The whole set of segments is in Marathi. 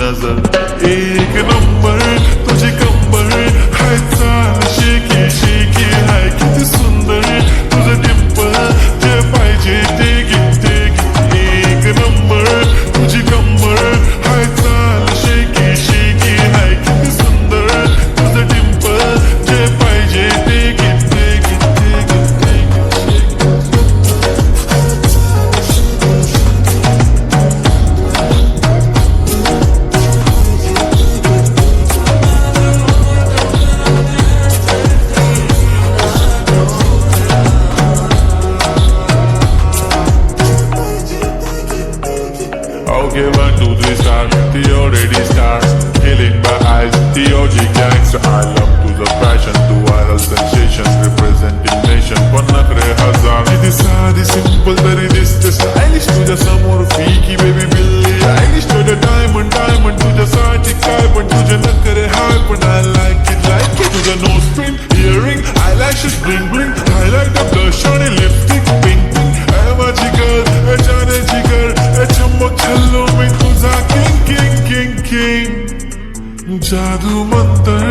नजर एक नंबर तुझी कंबर हाय चाल शेकी शेकी हाय किती सुंदर तुझं डिंपल जे पाहिजे ते घे एक नंबर तुझी कंबर हाय चाल शेकी शेकी हाय किती सुंदर तुझं डिंपल जे पाहिजे ते घे Okay, 1, 2, 3 stars, the already stars, killing my eyes, the OG gangster. I love to the passion, to viral sensations, representing nation. पन्नाकडे हजार किती साधी simple तरी दिसते stylish तुझ्या समोर फीकी baby बिल्ली आयलिश तुझ्या diamond तुझ्यासाठी काय पण तुझे नखरे हाय पण I like it तुझा nose pin, earring, eyelashes bling bling, highlight the blush आणि lipstick pink ऐ माझी girl, ऐ जाण्याची girl, ऐ चम्मक छल्लो मी तुझा king जादू मंतर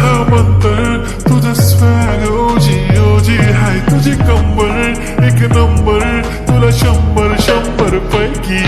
हा मंतर तुझा स्वॅग ओजी हाय तुझी कंबर एक नंबर तुला 100 पैकी